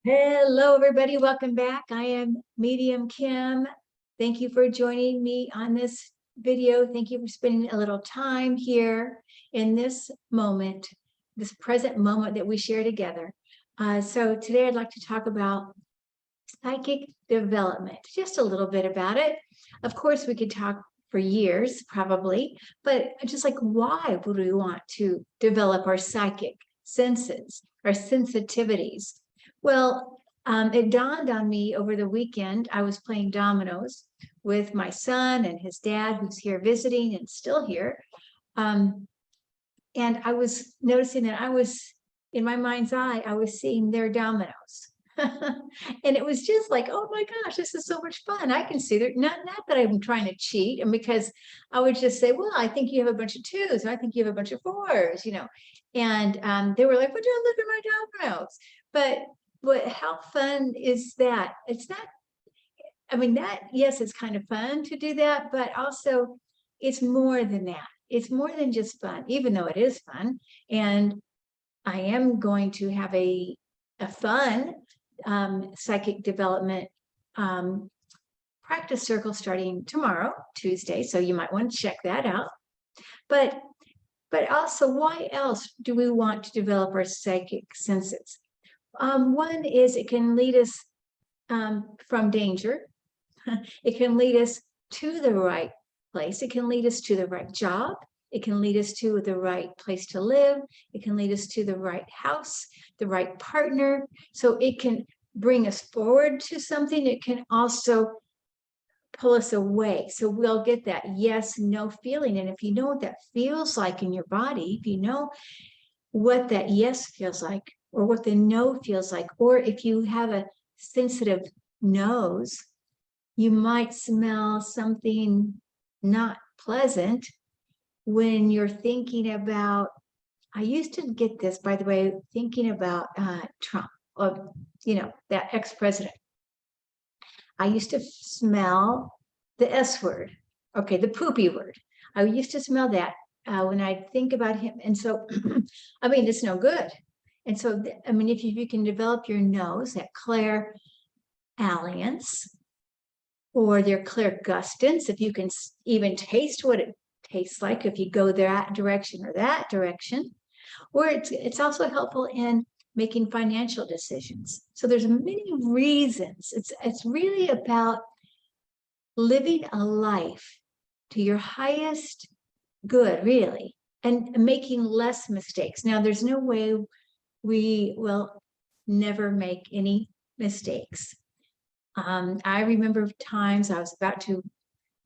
Hello, everybody. Welcome back. I am Medium Kim. Thank you for joining me on this video. Thank you for spending a little time here in this moment, this present moment that we share together. So today I'd like to talk about psychic development, just a little bit about it. Of course, we could talk for years, probably, but just like, why would we want to develop our psychic senses, our sensitivities? Well, it dawned on me over the weekend. I was playing dominoes with my son and his dad, who's here visiting and still here. And I was noticing that in my mind's eye, I was seeing their dominoes. And it was just like, oh my gosh, this is so much fun. I can see that, not that I'm trying to cheat, and because I would just say, well, I think you have a bunch of twos, I think you have a bunch of fours, And they were like, would you look at my dominoes? But how fun is that? It's not, I mean, yes, it's kind of fun to do that, but also it's more than that. It's more than just fun, even though it is fun. And I am going to have a fun psychic development practice circle starting tomorrow, Tuesday. So you might want to check that out. But also, why else do we want to develop our psychic senses? One is it can lead us from danger. It can lead us to the right place. It can lead us to the right job. It can lead us to the right place to live. It can lead us to the right house, the right partner. So it can bring us forward to something. It can also pull us away. So we'll get that yes, no feeling. And if you know what that feels like in your body, if you know what that yes feels like, or what the no feels like, or if you have a sensitive nose, you might smell something not pleasant when you're thinking about, I used to get this, by the way, thinking about Trump, or, that ex-president. I used to smell the S word, okay, the poopy word. I used to smell that when I think about him. And so, I mean, it's no good. And so, I mean, if you can develop your nose, that clairalliance, or their clairgustance, if you can even taste what it tastes like, if you go that direction or that direction, or it's also helpful in making financial decisions. So there's many reasons. It's really about living a life to your highest good, really, and making less mistakes. Now, there's no way we will never make any mistakes. I remember times I was about to,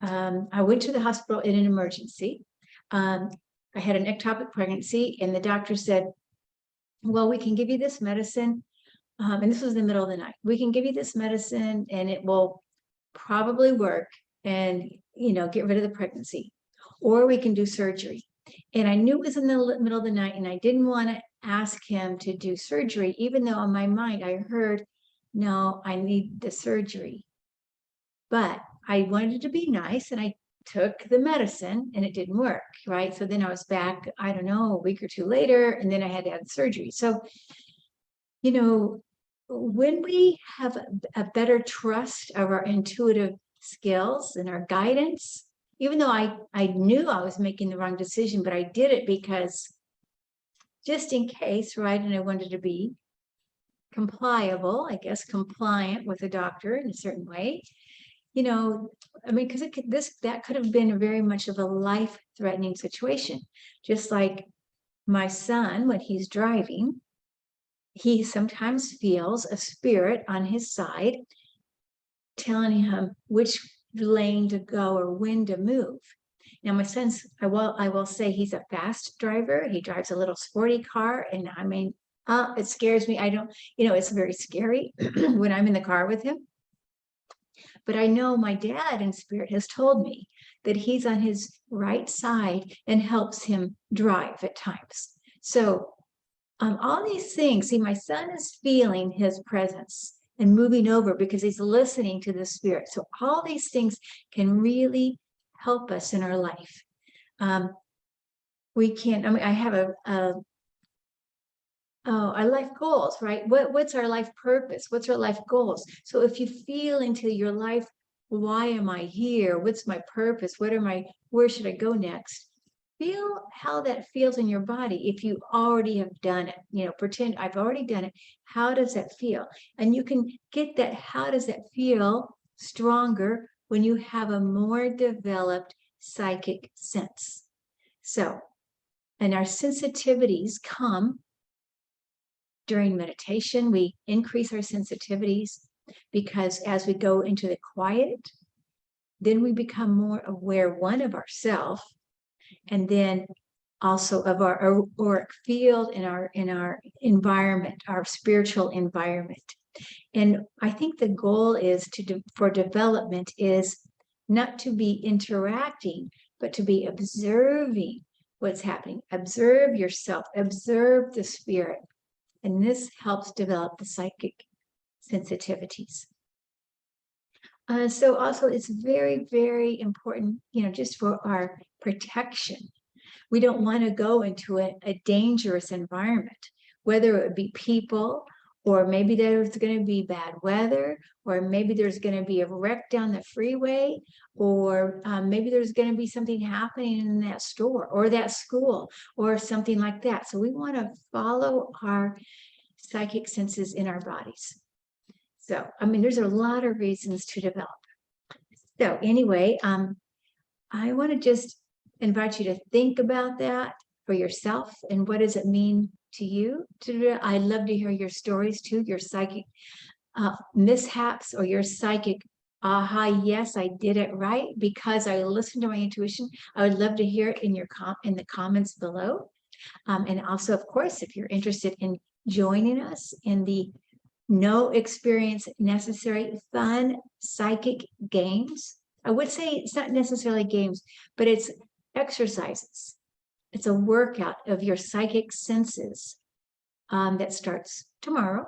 I went to the hospital in an emergency. I had an ectopic pregnancy, and the doctor said, well, we can give you this medicine. And this was in the middle of the night. We can give you this medicine and it will probably work and, get rid of the pregnancy, or we can do surgery. And I knew it was in the middle of the night, and I didn't want to ask him to do surgery, even though in my mind I heard, no, I need the surgery. But I wanted to be nice, and I took the medicine and it didn't work, right? So then I was back, I don't know, a week or two later, and then I had to have surgery. So, when we have a better trust of our intuitive skills and our guidance, even though I knew I was making the wrong decision, but I did it because just in case, right? And I wanted to be compliant with the doctor in a certain way. I mean, because that could have been very much of a life-threatening situation. Just like my son, when he's driving, he sometimes feels a spirit on his side telling him which lane to go or when to move. Now, my son's, I will say, he's a fast driver. He drives a little sporty car, and I mean, it scares me. I don't, it's very scary when I'm in the car with him. But I know my dad in spirit has told me that he's on his right side and helps him drive at times. So all these things, see, my son is feeling his presence and moving over because he's listening to the spirit. So all these things can really help us in our life. I have our life goals, right? What's our life purpose? What's our life goals? So if you feel into your life, why am I here? What's my purpose? Where should I go next? Feel how that feels in your body. If you already have done it, pretend I've already done it. How does that feel? And you can get that, how does that feel stronger when you have a more developed psychic sense. So, and our sensitivities come during meditation. We increase our sensitivities because as we go into the quiet, then we become more aware, one, of ourselves, and then also of our auric field in our environment, our spiritual environment. And I think the goal is for development is not to be interacting, but to be observing what's happening. Observe yourself, observe the spirit. And this helps develop the psychic sensitivities. So also it's very, very important, just for our protection. We don't want to go into a dangerous environment, whether it be people, or maybe there's going to be bad weather, or maybe there's going to be a wreck down the freeway, or maybe there's going to be something happening in that store or that school or something like that. So we want to follow our psychic senses in our bodies. So, there's a lot of reasons to develop. So anyway, I want to just invite you to think about that for yourself and what does it mean to you. I'd love to hear your stories too, your psychic mishaps or your psychic aha, yes, I did it right because I listened to my intuition. I would love to hear it in the comments below. And also, of course, if you're interested in joining us in the no experience necessary fun psychic games. I would say it's not necessarily games, but it's exercises. It's a workout of your psychic senses that starts tomorrow.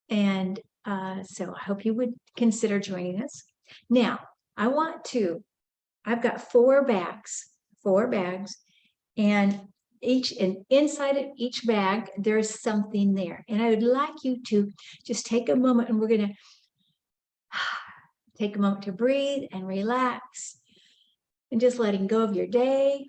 And so I hope you would consider joining us. Now, I've got 4 bags, and inside of each bag, there's something there. And I would like you to just take a moment, and we're going to take a moment to breathe and relax and just letting go of your day.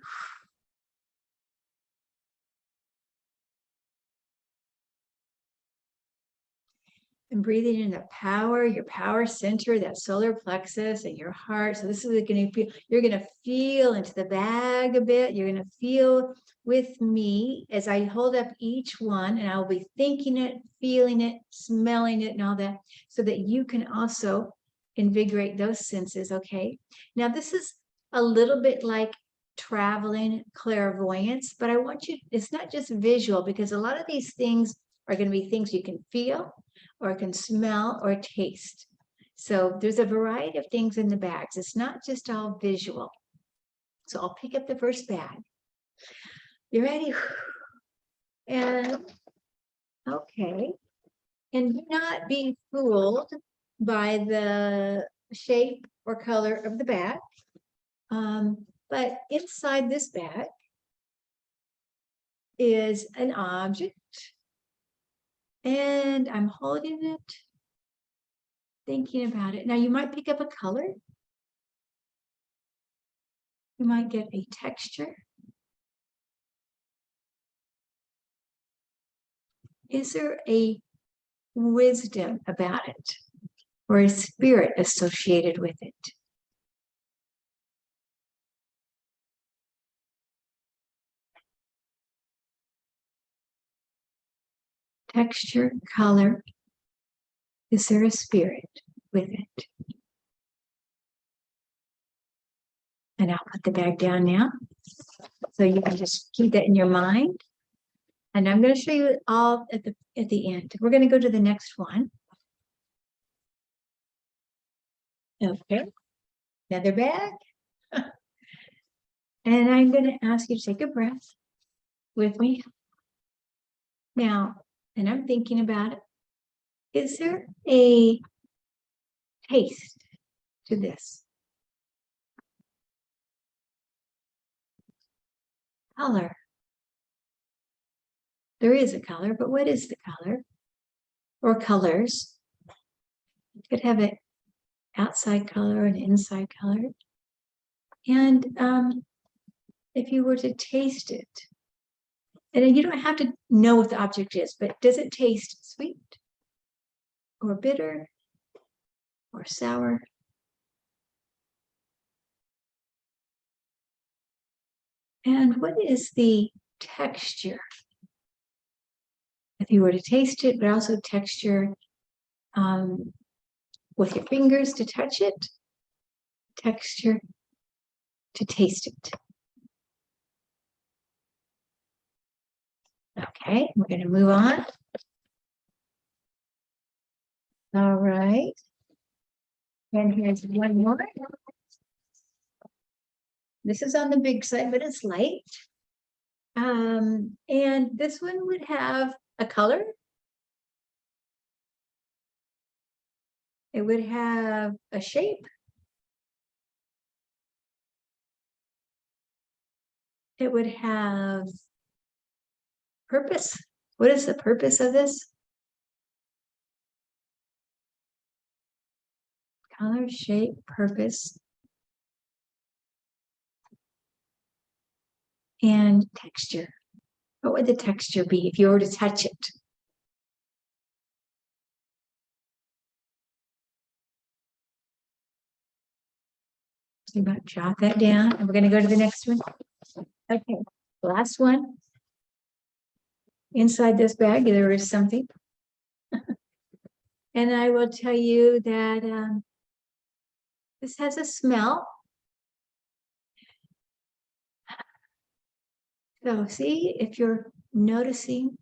And breathing in the power, your power center, that solar plexus and your heart. So this is going to feel, you're going to feel into the bag a bit. You're going to feel with me as I hold up each one, and I'll be thinking it, feeling it, smelling it, and all that, so that you can also invigorate those senses. Okay. Now this is a little bit like traveling clairvoyance, but I want you, it's not just visual, because a lot of these things are going to be things you can feel or can smell or taste. So there's a variety of things in the bags. It's not just all visual. So I'll pick up the first bag. You ready? And okay. And do not be fooled by the shape or color of the bag. But inside this bag is an object. And I'm holding it, thinking about it. Now you might pick up a color. You might get a texture. Is there a wisdom about it or a spirit associated with it? Texture, color. Is there a spirit with it? And I'll put the bag down now, so you can just keep that in your mind. And I'm going to show you it all at the end. We're going to go to the next one. Okay, another bag. And I'm going to ask you to take a breath with me. Now, and I'm thinking about it. Is there a taste to this? Color. There is a color, but what is the color? Or colors? You could have an outside color, an inside color. And if you were to taste it, and you don't have to know what the object is, but does it taste sweet or bitter or sour? And what is the texture? If you were to taste it, but also texture with your fingers to touch it, texture to taste it. Okay, we're going to move on. All right. And here's one more. This is on the big side, but it's light. And this one would have a color. It would have a shape. It would have purpose. What is the purpose of this? Color, shape, purpose, and texture. What would the texture be if you were to touch it? So you might jot that down, and we're going to go to the next one. Okay, last one. Inside this bag, there is something. And I will tell you that this has a smell. So see, if you're noticing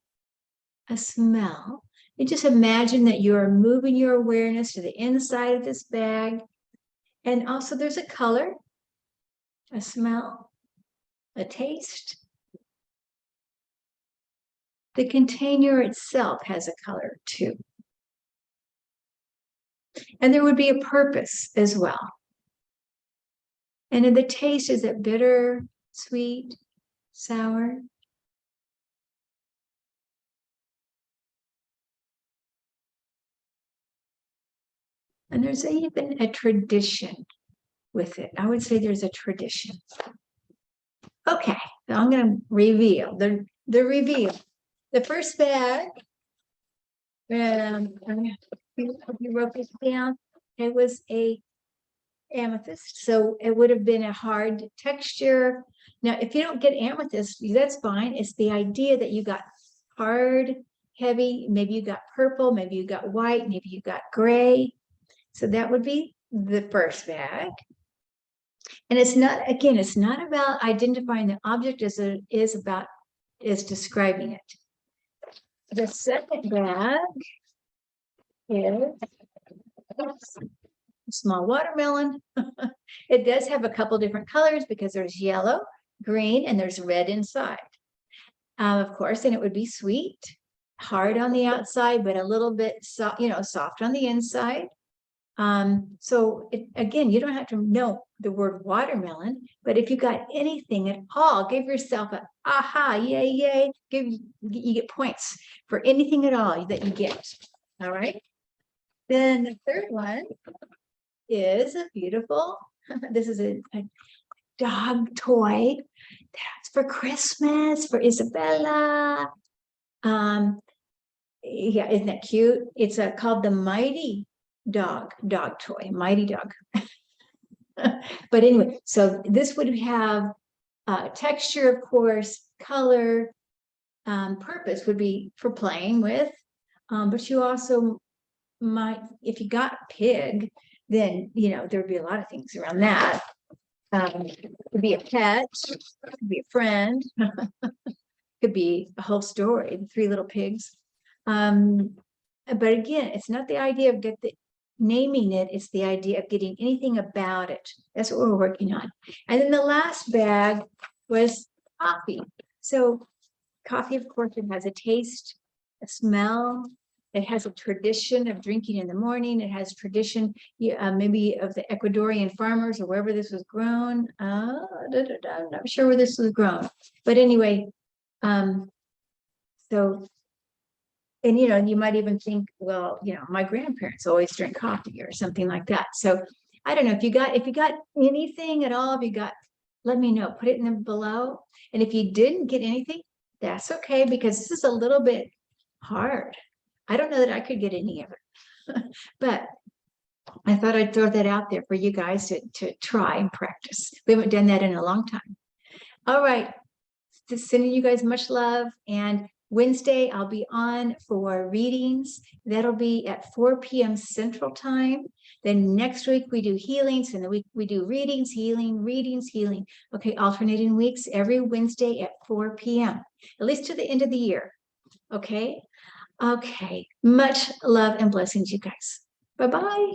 a smell, you just imagine that you're moving your awareness to the inside of this bag. And also there's a color, a smell, a taste. The container itself has a color too. And there would be a purpose as well. And in the taste, is it bitter, sweet, sour? And there's even a tradition with it. I would say there's a tradition. Okay, so I'm going to reveal the reveal. The first bag, you wrote this down. It was a amethyst, so it would have been a hard texture. Now, if you don't get amethyst, that's fine. It's the idea that you got hard, heavy. Maybe you got purple. Maybe you got white. Maybe you got gray. So that would be the first bag. And it's not, again, it's not about identifying the object as it is about, is describing it. The second bag is a small watermelon. It does have a couple different colors because there's yellow, green, and there's red inside. Of course, and it would be sweet, hard on the outside, but a little bit soft, soft on the inside. So again, you don't have to know the word watermelon, but if you got anything at all, give yourself a aha, yay, yay. You get points for anything at all that you get. All right. Then the third one is a beautiful, this is a dog toy that's for Christmas for Isabella. Yeah, isn't that cute? It's called the Mighty dog toy, Mighty Dog. But anyway, so this would have texture, of course, color, purpose would be for playing with, but you also might, if you got a pig, then there would be a lot of things around that. It could be a pet, could be a friend, could be a whole story, the Three Little Pigs. But again, it's not the idea of naming it, it's the idea of getting anything about it. That's what we're working on. And then the last bag was coffee. So coffee, of course, it has a taste, a smell. It has a tradition of drinking in the morning. It has tradition, maybe of the Ecuadorian farmers or wherever this was grown. I'm not sure where this was grown. But anyway, So, and you might even think, well, my grandparents always drink coffee or something like that. So I don't know if you got anything at all, let me know, put it in the below. And if you didn't get anything, that's okay, because this is a little bit hard. I don't know that I could get any of it, but I thought I'd throw that out there for you guys to try and practice. We haven't done that in a long time. All right. Just sending you guys much love. And Wednesday, I'll be on for readings. That'll be at 4 p.m. Central Time. Then next week, we do healings. And the week we do readings, healing, readings, healing. Okay, alternating weeks every Wednesday at 4 p.m., at least to the end of the year. Okay. Okay. Much love and blessings, you guys. Bye-bye.